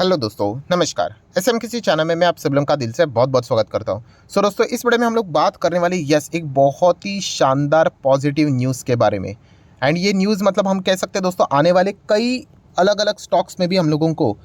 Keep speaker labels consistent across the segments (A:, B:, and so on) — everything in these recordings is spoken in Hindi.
A: हेलो दोस्तों, नमस्कार। एसएमकेसी चैनल में मैं आप सब लोगों का दिल से बहुत बहुत स्वागत करता हूं। दोस्तों, इस वीडियो में हम लोग बात करने वाले एक बहुत ही शानदार पॉजिटिव न्यूज़ के बारे में। एंड ये न्यूज़ मतलब हम कह सकते हैं दोस्तों, आने वाले कई अलग अलग स्टॉक्स में भी हम लोगों को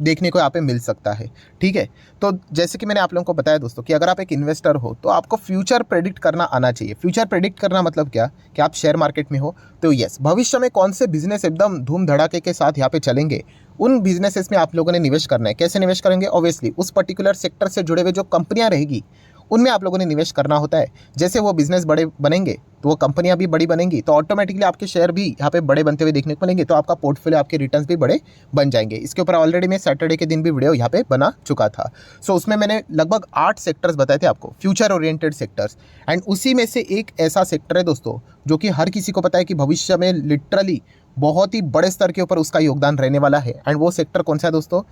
A: देखने को यहाँ पे मिल सकता है। ठीक है, तो जैसे कि मैंने आप लोगों को बताया दोस्तों कि अगर आप एक इन्वेस्टर हो तो आपको फ्यूचर प्रेडिक्ट करना आना चाहिए। फ्यूचर प्रेडिक्ट करना मतलब क्या कि आप शेयर मार्केट में हो तो भविष्य में कौन से बिजनेस एकदम धूम धड़ाके के साथ यहाँ पे चलेंगे, उन बिजनेसेस में आप लोगों ने निवेश करना है। कैसे निवेश करेंगे? ऑब्वियसली उस पर्टिकुलर सेक्टर से जुड़े हुए जो कंपनियां रहेगी उनमें आप लोगों ने निवेश करना होता है। जैसे वो बिजनेस बड़े बनेंगे तो वो कंपनियां भी बड़ी बनेंगी, तो ऑटोमेटिकली आपके शेयर भी यहाँ पे बड़े बनते हुए देखने को मिलेंगे, तो आपका पोर्टफोलियो, आपके रिटर्न्स भी बड़े बन जाएंगे। इसके ऊपर ऑलरेडी मैं सैटरडे के दिन भी वीडियो यहाँ पे बना चुका था। उसमें मैंने लगभग 8 सेक्टर्स बताए थे आपको, फ्यूचर ओरिएंटेड सेक्टर्स। एंड उसी में से एक ऐसा सेक्टर है दोस्तों जो कि हर किसी को पता है कि भविष्य में लिटरली बहुत ही बड़े स्तर के ऊपर उसका योगदान रहने वाला है। एंड वो सेक्टर कौन सा है दोस्तों?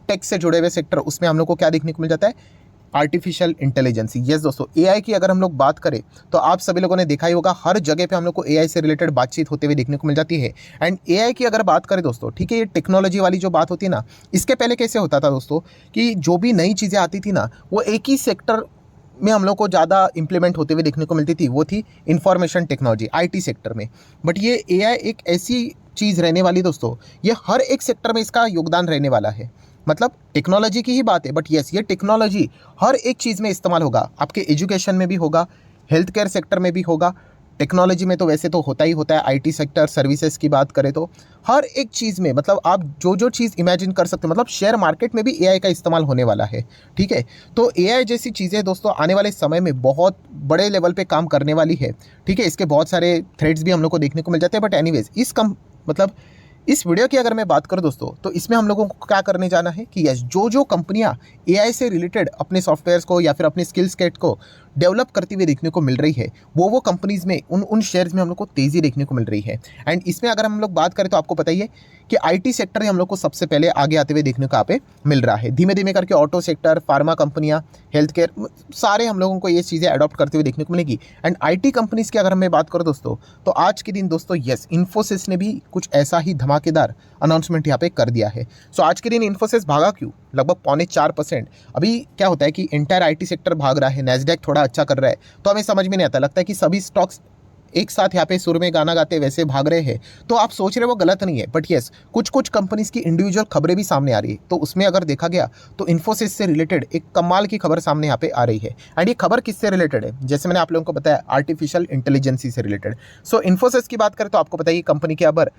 A: टेक से जुड़े हुए सेक्टर। उसमें हम लोग को क्या देखने को मिल जाता है? Artificial intelligence. दोस्तों, एआई की अगर हम लोग बात करें तो आप सभी लोगों ने देखा ही होगा, हर जगह पे हम लोग को एआई से रिलेटेड बातचीत होते हुए देखने को मिल जाती है। एंड एआई की अगर बात करें दोस्तों, ठीक है, ये टेक्नोलॉजी वाली जो बात होती है ना, इसके पहले कैसे होता था दोस्तों कि जो भी नई चीज़ें आती थी ना, वो एक ही सेक्टर में हम लोग को ज़्यादा इंप्लीमेंट होते हुए देखने को मिलती थी, वो थी इंफॉर्मेशन टेक्नोलॉजी, आईटी सेक्टर में। बट ये एआई एक ऐसी चीज़ रहने वाली दोस्तों, ये हर एक सेक्टर में इसका योगदान रहने वाला है। मतलब टेक्नोलॉजी की ही बात है, बट ये टेक्नोलॉजी हर एक चीज़ में इस्तेमाल होगा। आपके एजुकेशन में भी होगा, हेल्थ केयर सेक्टर में भी होगा, टेक्नोलॉजी में तो वैसे तो होता ही होता है। आईटी सेक्टर, सर्विसेज की बात करें तो हर एक चीज़ में, मतलब आप जो जो चीज़ इमेजिन कर सकते हो, मतलब शेयर मार्केट में भी एआई का इस्तेमाल होने वाला है। ठीक है, तो एआई जैसी चीज़ें दोस्तों आने वाले समय में बहुत बड़े लेवल पे काम करने वाली है। ठीक है, इसके बहुत सारे थ्रेड्स भी हम लोग को देखने को मिल जाते हैं। बट एनीवेज, मतलब इस वीडियो की अगर मैं बात करूं दोस्तों, तो इसमें हम लोगों को क्या करने जाना है कि जो जो कंपनियां एआई से रिलेटेड अपने सॉफ्टवेयर्स को या फिर अपने स्किल सेट को डेवलप करती हुई देखने को मिल रही है, वो कंपनीज में उन शेयर्स में हम लोग को तेज़ी देखने को मिल रही है। एंड इसमें अगर हम लोग बात करें तो आपको पता ही है कि आईटी सेक्टर हम लोग को सबसे पहले आगे आते हुए देखने को यहाँ पे मिल रहा है। धीमे धीमे करके ऑटो सेक्टर, फार्मा कंपनियां, हेल्थ केयर, सारे हम लोगों को ये चीज़ें अडॉप्ट करते हुए देखने को मिलेगी। एंड आईटी कंपनीज की अगर मैं बात करूँ दोस्तों, तो आज के दिन दोस्तों इन्फोसिस ने भी कुछ ऐसा ही धमाकेदार अनाउंसमेंट यहाँ पे कर दिया है। आज के दिन इन्फोसिस भागा क्यों? लगभग 3.25%। अभी क्या होता है कि एंटायर आईटी सेक्टर भाग रहा है, नैस्डैक थोड़ा अच्छा कर रहा है, तो हमें समझ में नहीं आता, लगता है कि सभी स्टॉक्स एक साथ यहाँ पे सुर में गाना गाते वैसे भाग रहे हैं। तो आप सोच रहे हो वो गलत नहीं है, बट कुछ कुछ कंपनीज की इंडिविजुअल खबरें भी सामने आ रही है। तो उसमें अगर देखा गया तो इन्फोसिस से रिलेटेड एक कमाल की खबर सामने यहाँ पे आ रही है। एंड ये खबर किससे रिलेटेड है? जैसे मैंने आप लोगों को बताया, आर्टिफिशियल इंटेलिजेंसी से रिलेटेड। इन्फोसिस की बात करें तो आपको बताइए कंपनी के अबर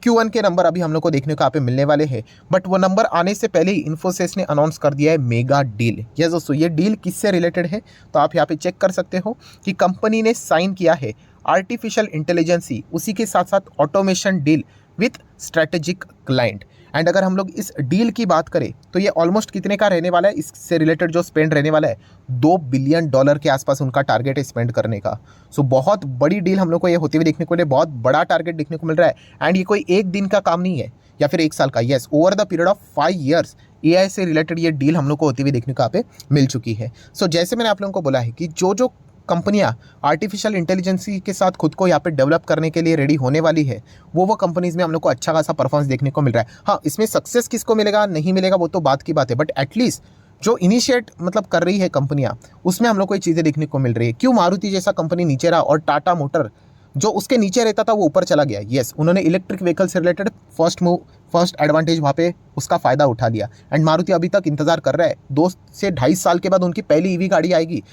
A: Q1 के नंबर अभी हम लोग को देखने को यहाँ पे मिलने वाले हैं। बट वो नंबर आने से पहले ही इन्फोसिस ने अनाउंस कर दिया है मेगा डील। दोस्तों, ये डील किससे रिलेटेड है? तो आप यहाँ पे चेक कर सकते हो कि कंपनी ने साइन किया है आर्टिफिशियल इंटेलिजेंसी, उसी के साथ साथ automation deal with strategic client. And अगर हम लोग इस डील की बात करें तो ये ऑलमोस्ट कितने का रहने वाला है? इससे रिलेटेड जो स्पेंड रहने वाला है, $2 बिलियन के आसपास उनका टारगेट है स्पेंड करने का। बहुत बड़ी डील हम लोग को ये होती हुई देखने को मिले, बहुत बड़ा टारगेट देखने को मिल रहा है। एंड ये कोई एक दिन का काम नहीं है या फिर एक साल का। Over the period of 5 years AI से रिलेटेड ये डील हम लोग को होती हुई देखने को यहाँ पे मिल चुकी है। जैसे मैंने आप लोगों को बोला है कि जो जो कंपनियां आर्टिफिशियल इंटेलिजेंसी के साथ खुद को यहाँ पे डेवलप करने के लिए रेडी होने वाली है, वो कंपनीज में हम लोग को अच्छा खासा परफॉर्मेंस देखने को मिल रहा है। हाँ, इसमें सक्सेस किसको मिलेगा नहीं मिलेगा वो तो बात की बात है, बट एटलीस्ट जो इनिशिएट मतलब कर रही है कंपनियां, उसमें हम लोग को ये चीज़ें देखने को मिल रही है। क्यों मारुति जैसा कंपनी नीचे रहा और टाटा मोटर जो उसके नीचे रहता था वो ऊपर चला गया? उन्होंने इलेक्ट्रिक व्हीकल से रिलेटेड फर्स्ट एडवांटेज वहाँ पे उसका फ़ायदा उठा लिया। एंड मारुति अभी तक इंतजार कर रहा है, 2 से 2.5 साल के बाद उनकी पहली ईवी गाड़ी आएगी,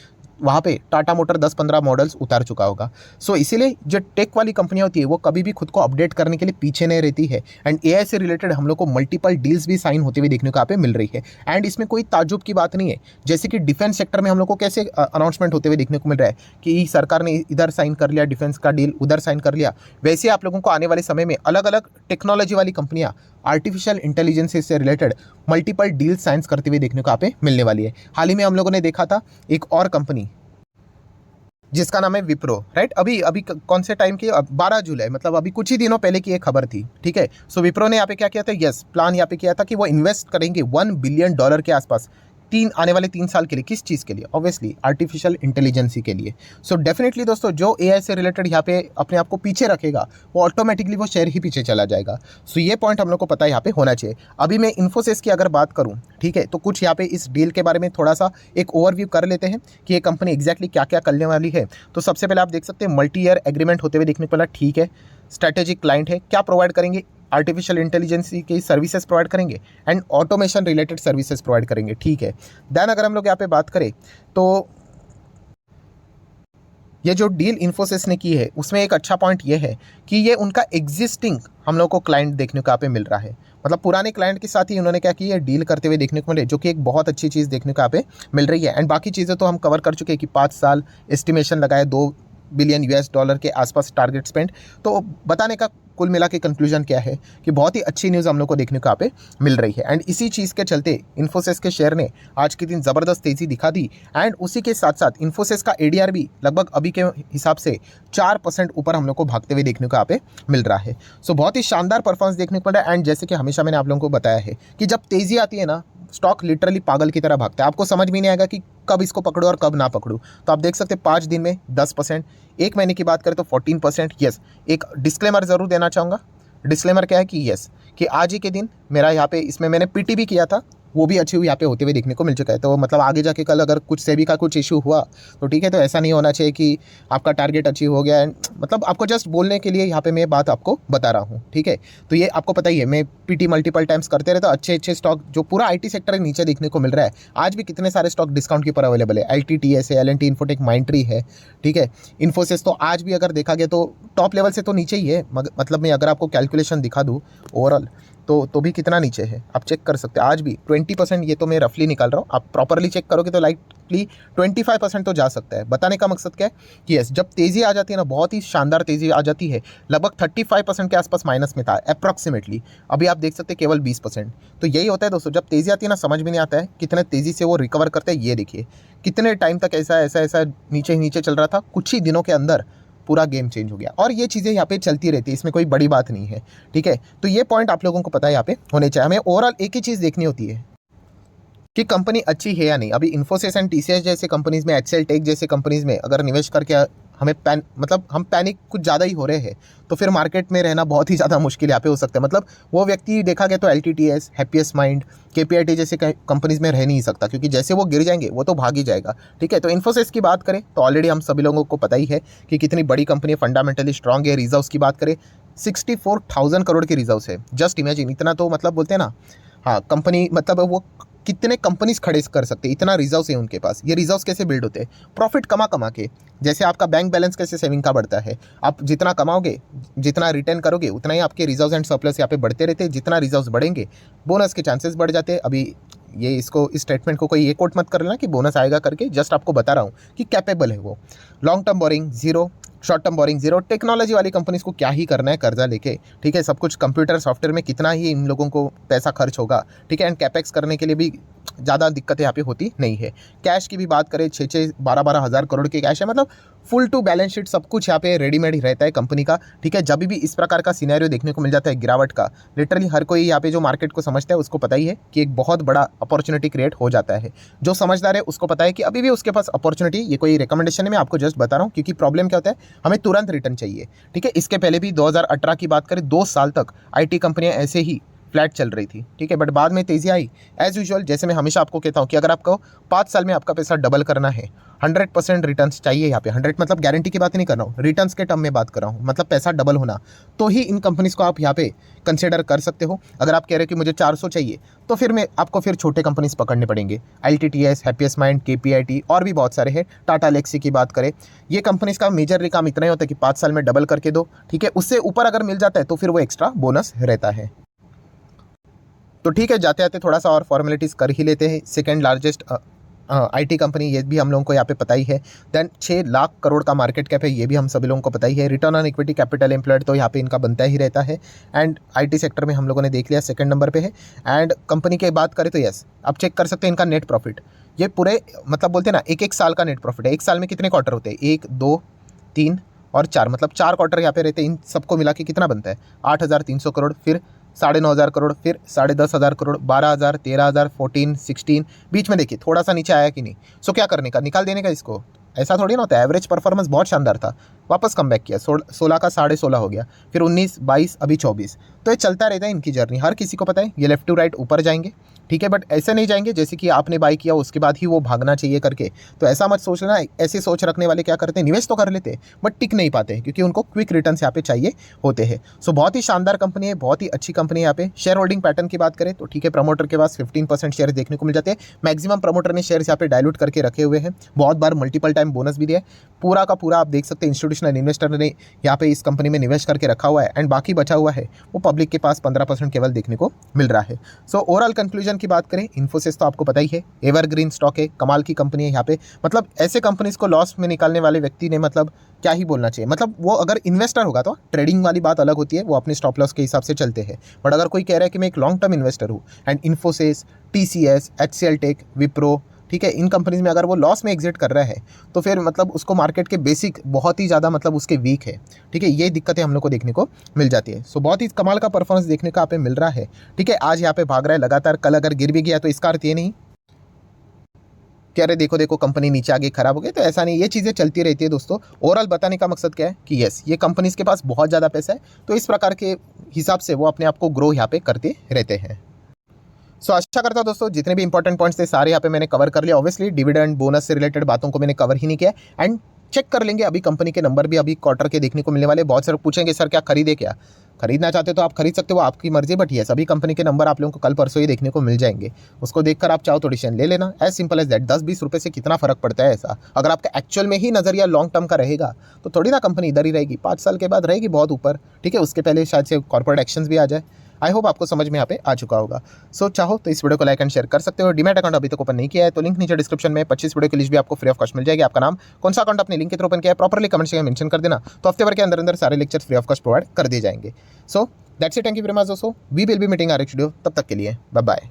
A: वहाँ पे टाटा मोटर 10-15 मॉडल्स उतार चुका होगा। इसीलिए जो टेक वाली कंपनियां होती है वो कभी भी खुद को अपडेट करने के लिए पीछे नहीं रहती है। एंड एआई से रिलेटेड हम लोग को मल्टीपल डील्स भी साइन होते हुए देखने को यहाँ पे मिल रही है। एंड इसमें कोई ताज्जुब की बात नहीं है, जैसे कि डिफेंस सेक्टर में हम लोग को कैसे अनाउंसमेंट होते हुए देखने को मिल रहा है कि सरकार ने इधर साइन कर लिया डिफेंस का डील, उधर साइन कर लिया, वैसे आप लोगों को आने वाले समय में अलग अलग टेक्नोलॉजी वाली कंपनियां आर्टिफिशियल इंटेलिजेंस से रिलेटेड मल्टीपल डील साइंस करते हुए देखने को यहाँ पे मिलने वाली है। हाल ही में हम लोगों ने देखा था एक और कंपनी जिसका नाम है विप्रो, राइट। अभी अभी कौन से टाइम की? 12 जुलाई, मतलब अभी कुछ ही दिनों पहले की एक खबर थी। ठीक है, विप्रो ने यहाँ पे क्या किया था? प्लान यहाँ पे किया था कि वो इन्वेस्ट करेंगे $1 बिलियन के आसपास आने वाले 3 साल के लिए। किस चीज़ के लिए? ऑब्वियसली आर्टिफिशियल इंटेलिजेंसी के लिए। सो डेफिनेटली दोस्तों, जो एआई से रिलेटेड यहाँ पे अपने आप को पीछे रखेगा, वो ऑटोमेटिकली वो शेयर ही पीछे चला जाएगा। सो ये पॉइंट हम लोग को पता है यहाँ पे होना चाहिए। अभी मैं इन्फोसिस की अगर बात करूँ, ठीक है, तो कुछ यहाँ पे इस डील के बारे में थोड़ा सा एक ओवरव्यू कर लेते हैं कि ये कंपनी एग्जैक्टली क्या क्या करने वाली है। तो सबसे पहले आप देख सकते हैं मल्टी ईयर एग्रीमेंट होते हुए देखने को मिला, ठीक है। स्ट्रेटेजिक क्लाइंट है, क्या प्रोवाइड करेंगे? आर्टिफिशियल इंटेलिजेंसी की सर्विसेज प्रोवाइड करेंगे and automation related services provide करेंगे, ठीक है। देन अगर हम लोग यहाँ पे बात करें तो ये जो डील इन्फोसिस ने की है उसमें एक अच्छा पॉइंट ये है कि ये उनका एग्जिस्टिंग हम लोग को क्लाइंट देखने को यहाँ पे मिल रहा है। मतलब पुराने क्लाइंट के साथ ही उन्होंने क्या की है, डील करते हुए देखने को मिले, जो कि एक बहुत अच्छी चीज़ देखने को यहाँ पे मिल रही है। एंड बाकी चीज़ें तो हम कवर कर चुके हैं कि 5 साल एस्टिमेशन लगाए, $2 बिलियन के आसपास टारगेट स्पेंड। तो बताने का कुल मिला के कंक्लूजन क्या है कि बहुत ही अच्छी न्यूज़ हम लोग को देखने को यहाँ पे मिल रही है। एंड इसी चीज़ के चलते इन्फोसिस के शेयर ने आज के दिन ज़बरदस्त तेज़ी दिखा दी। एंड उसी के साथ साथ इन्फोसिस का एडीआर भी लगभग अभी के हिसाब से 4% ऊपर हम लोग को भागते हुए देखने को यहाँ पे मिल रहा है। सो बहुत ही शानदार परफॉर्मेंस देखने को मिल रहा है। एंड जैसे कि हमेशा मैंने आप लोगों को बताया है कि जब तेज़ी आती है ना, स्टॉक लिटरली पागल की तरह भागता है। आपको समझ में नहीं आएगा कि कब इसको पकड़ो और कब ना पकड़ो। तो आप देख सकते हैं 5 दिन में 10%, एक महीने की बात करें तो 14%। यस, एक डिस्क्लेमर ज़रूर देना चाहूँगा। डिस्क्लेमर क्या है कि यस, कि आज ही के दिन मेरा यहाँ पे इसमें मैंने पीटी भी किया था, वो भी अचीव यहाँ पे होते हुए देखने को मिल चुका है। तो मतलब आगे जाके कल अगर कुछ सेबी का कुछ इशू हुआ तो ठीक है, तो ऐसा नहीं होना चाहिए कि आपका टारगेट अचीव हो गया। एंड मतलब आपको जस्ट बोलने के लिए यहाँ पे मैं बात आपको बता रहा हूँ, ठीक है। तो ये आपको पता ही है, मैं पीटी मल्टीपल टाइम्स करते रहता हूँ। अच्छे अच्छे स्टॉक जो पूरा आईटी सेक्टर के नीचे देखने को मिल रहा है, आज भी कितने सारे स्टॉक डिस्काउंट के ऊपर अवेलेबल है। LTTS है, L&T इन्फोटेक, माइंडट्री है, ठीक है। इन्फोसिस तो आज भी अगर देखा गया तो टॉप लेवल से तो नीचे ही है। मतलब मैं अगर आपको कैलकुलेशन दिखा दूँ ओवरऑल तो भी कितना नीचे है आप चेक कर सकते हैं। आज भी 20%, ये तो मैं रफली निकाल रहा हूँ, आप प्रॉपरली चेक करोगे तो लाइकली 25% तो जा सकता है। बताने का मकसद क्या है कि यस, जब तेज़ी आ जाती है ना, बहुत ही शानदार तेज़ी आ जाती है, लगभग 35% के आसपास माइनस में था अप्रॉक्सीमेटली। अभी आप देख सकते हैं केवल 20%। तो यही होता है दोस्तों, जब तेज़ी आती है ना, समझ में नहीं आता है कितने तेज़ी से वो रिकवर करते हैं। ये देखिए कितने टाइम तक ऐसा नीचे नीचे चल रहा था, कुछ ही दिनों के अंदर पूरा गेम चेंज हो गया। और ये चीज़ें यहाँ पे चलती रहती है, इसमें कोई बड़ी बात नहीं है, ठीक है। तो ये पॉइंट आप लोगों को पता है यहाँ पे होने चाहिए। हमें ओवरऑल एक ही चीज़ देखनी होती है कि कंपनी अच्छी है या नहीं। अभी इन्फोसिस एंड TCS जैसे कंपनीज़ में, HCL टेक जैसे कंपनीज़ में अगर निवेश करके हमें हम पैनिक कुछ ज़्यादा ही हो रहे हैं, तो फिर मार्केट में रहना बहुत ही ज़्यादा मुश्किल यहाँ पे हो सकता है। मतलब वो व्यक्ति देखा गया तो LTTS, हैप्पीएस्ट माइंड, KPIT जैसे कंपनीज़ में रह नहीं सकता, क्योंकि जैसे वो गिर जाएंगे वो तो भाग ही जाएगा, ठीक है। तो इन्फोसिस की बात करें तो ऑलरेडी हम सभी लोगों को पता ही है कि कितनी बड़ी कंपनी, फंडामेंटली स्ट्रॉन्ग है। रिजर्व्स की बात करें 64,000 करोड़ के रिजर्व्स है। जस्ट इमेजिन, इतना तो मतलब बोलते हैं ना, हाँ, कंपनी मतलब वो कितने कंपनीज खड़े कर सकते हैं, इतना रिजर्व्स है उनके पास। ये रिजर्व्स कैसे बिल्ड होते हैं? प्रॉफिट कमा कमा के। जैसे आपका बैंक बैलेंस कैसे सेविंग का बढ़ता है, आप जितना कमाओगे, जितना रिटर्न करोगे, उतना ही आपके रिजर्व्स एंड सरप्लस यहाँ पे बढ़ते रहते हैं। जितना रिजर्व्स बढ़ेंगे, बोनस के चांसेस बढ़ जाते हैं। अभी ये इस स्टेटमेंट को कोई ये कोट मत कर लेना कि बोनस आएगा करके, जस्ट आपको बता रहा हूँ कि कैपेबल है वो। Long term borrowing zero, short term borrowing zero. Technology वाली कंपनीज को क्या ही करना है कर्जा लेके, ठीक है। सब कुछ कंप्यूटर सॉफ्टवेयर में कितना ही इन लोगों को पैसा खर्च होगा, ठीक है। एंड कैपेक्स करने के लिए भी ज़्यादा दिक्कतें यहाँ पे होती नहीं है। कैश की भी बात करें, 12 हज़ार करोड़ के कैश है। मतलब फुल टू बैलेंस शीट सब कुछ यहाँ पे रेडीमेड ही रहता है कंपनी का, ठीक है। जब भी इस प्रकार का सिनेरियो देखने को मिल जाता है गिरावट का, लिटरली हर कोई यहाँ पे जो मार्केट को समझता है उसको पता ही है कि एक बहुत बड़ा अपॉर्चुनिटी क्रिएट हो जाता है। जो समझदार है उसको पता है कि अभी भी उसके पास अपॉर्चुनिटी, ये कोई रिकमेंडेशन है, मैं आपको जस्ट बता रहा हूँ। क्योंकि प्रॉब्लम क्या होता है, हमें तुरंत रिटर्न चाहिए, ठीक है। इसके पहले भी 2018 की बात करें, 2 साल तक IT कंपनियाँ ऐसे ही फ्लैट चल रही थी, ठीक है। बट बाद में तेज़ी आई। एज यूजुअल, जैसे मैं हमेशा आपको कहता हूँ कि अगर आपको 5 साल में आपका पैसा डबल करना है, 100% रिटर्न्स चाहिए। यहाँ पे 100 मतलब गारंटी की बात नहीं कर रहा हूँ, रिटर्न्स के टर्म में बात कर रहा हूँ, मतलब पैसा डबल होना, तो ही इन कंपनीज़ को आप यहाँ पे कंसिडर कर सकते हो। अगर आप कह रहे हो कि मुझे 400 चाहिए, तो फिर मैं आपको फिर छोटे कंपनीज पकड़ने पड़ेंगे। LTTS, हैप्पीएस्ट माइंड, KPIT और भी बहुत सारे हैं। टाटा एलेक्सी की बात करें, ये कंपनीज का मेजरली काम इतना ही होता है कि 5 साल में डबल करके दो, ठीक है। उससे ऊपर अगर मिल जाता है तो फिर वो एक्स्ट्रा बोनस रहता है। तो ठीक है, जाते आते थोड़ा सा और फॉर्मेलिटीज़ कर ही लेते हैं। सेकेंड लार्जेस्ट IT कंपनी, ये भी हम लोगों को यहाँ पे पता ही है। देन 6 लाख करोड़ का मार्केट कैप है, ये भी हम सभी लोगों को पता ही है। Return on equity capital employed तो यहाँ पे इनका बनता ही रहता है। एंड IT सेक्टर में हम लोगों ने देख लिया सेकंड नंबर पे है। एंड कंपनी की बात करें तो यस, आप चेक कर सकते हैं इनका नेट प्रॉफिट। ये पूरे मतलब बोलते हैं ना, एक साल का नेट प्रॉफिट है। एक साल में कितने क्वार्टर होते हैं? 1, 2, 3 और 4, मतलब 4 क्वार्टर यहाँ पे रहते हैं। इन सबको मिला के कितना बनता है? 8,300 करोड़। फिर 9,500 करोड़, फिर 10,500 करोड़, 12,000, 13,000, 14, 16, बीच में देखिए थोड़ा सा नीचे आया कि नहीं। सो क्या करने का, निकाल देने का इसको। ऐसा थोड़ी ना होता है। एवरेज परफॉर्मेंस बहुत शानदार था, वापस कम बैक किया, 16 का 16.5 हो गया, फिर 19, 22, अभी 24। तो ये चलता रहता है इनकी जर्नी, हर किसी को पता है ये लेफ्ट टू राइट ऊपर जाएंगे, ठीक है। बट ऐसे नहीं जाएंगे जैसे कि आपने बाई किया उसके बाद ही वो भागना चाहिए करके। तो ऐसा मत सोचना। ऐसे सोच रखने वाले क्या करते हैं, निवेश तो कर लेते हैं बट टिक नहीं पाते हैं, क्योंकि उनको क्विक रिटर्न्स यहाँ पे चाहिए होते हैं। सो बहुत ही शानदार कंपनी है, बहुत ही अच्छी कंपनी है। यहाँ पे शेयर होल्डिंग पैटर्न की बात करें तो ठीक है, प्रमोटर के पास 15% शेयर देखने को मिल जाते हैं। मैक्सिमम प्रमोटर ने शेयर यहाँ पे डायलूट करके रखे हुए हैं, बहुत बार मल्टीपल टाइम बोनस भी दिया है। पूरा का पूरा आप देख सकते हैं इंस्टीट्यूशनल इन्वेस्टर ने यहाँ पे इस कंपनी में निवेश करके रखा हुआ है, एंड बाकी बचा हुआ है वो पब्लिक के पास 15% केवल देखने को मिल रहा है। सो ओवरऑल कंक्लूजन की बात करें, इन्फोसिस तो आपको पता ही है, एवरग्रीन स्टॉक है, कमाल की कंपनी है। यहाँ पे मतलब ऐसे कंपनीज को लॉस में निकालने वाले व्यक्ति ने मतलब क्या ही बोलना चाहिए। मतलब वो अगर इन्वेस्टर होगा तो ट्रेडिंग वाली बात अलग होती है, वो अपने स्टॉप लॉस के हिसाब से चलते हैं। बट अगर कोई कह रहा है कि मैं एक लॉन्ग टर्म इन्वेस्टर हूँ, and Infosys, TCS, HCL tech, Wipro, ठीक है, इन कंपनीज में अगर वो लॉस में एग्जिट कर रहा है तो फिर मतलब उसको मार्केट के बेसिक बहुत ही ज़्यादा मतलब उसके वीक है, ठीक है। ये दिक्कतें हम लोग को देखने को मिल जाती है। सो बहुत ही कमाल का परफॉर्मेंस देखने को यहाँ पे मिल रहा है, ठीक है। आज यहाँ पे भाग रहा है लगातार, कल अगर गिर भी गया तो इसका अर्थ ये नहीं कि अरे देखो देखो कंपनी नीचे आगे खराब हो गई, तो ऐसा नहीं, ये चीज़ें चलती रहती है दोस्तों। ओवरऑल बताने का मकसद क्या है कि यस, ये कंपनीज के पास बहुत ज़्यादा पैसा है, तो इस प्रकार के हिसाब से वो अपने आप को ग्रो यहाँ पे करते रहते हैं। सो आशा करता हूं दोस्तों जितने भी इंपॉर्टेंट पॉइंट्स थे सारे यहाँ पे मैंने कवर कर लिया। ऑब्वियसली डिविडेंड बोनस से रिलेटेड बातों को मैंने कवर ही नहीं किया, एंड चेक कर लेंगे अभी कंपनी के नंबर भी अभी क्वार्टर के देखने को मिलने वाले। बहुत सारे पूछेंगे सर क्या खरीदे, क्या खरीदना चाहते हो तो आप खरीद सकते हो, आपकी मर्जी। बट ये सभी कंपनी के नंबर आप लोगों को कल परसों ही देखने को मिल जाएंगे, उसको देखकर आप चाहो तो डिसीजन ले लेना। As simple as that. 10-20 रुपये से कितना फर्क पड़ता है ऐसा। अगर आपका एक्चुअल में ही नजरिया लॉन्ग टर्म का रहेगा तो थोड़ी ना कंपनी इधर ही रहेगी, 5 साल के बाद रहेगी बहुत ऊपर, ठीक है। उसके पहले शायद से कॉर्पोरेट एक्शंस भी आ जाए। आई होप आपको समझ में यहाँ पे आ चुका होगा। सो चाहो तो इस वीडियो को लाइक एंड शेयर कर सकते हो। डीमैट अकाउंट अभी तक ओपन नहीं किया है तो लिंक नीचे डिस्क्रिप्शन में 25 वीडियो की लिस्ट भी आपको फ्री ऑफ कॉस्ट मिल जाएगी। आपका नाम, कौन सा अकाउंट अपने लिंक के थ्रू ओपन किया है, प्रॉपर्ली कमेंट सेक्शन में मेंशन कर देना, तो हफ्ते भर के अंदर अंदर सारे lectures free of cost provide कर दिए जाएंगे। So that's it, thank you very much दोस्तों। We will be meeting our next video, तब तक के लिए बाय बाय।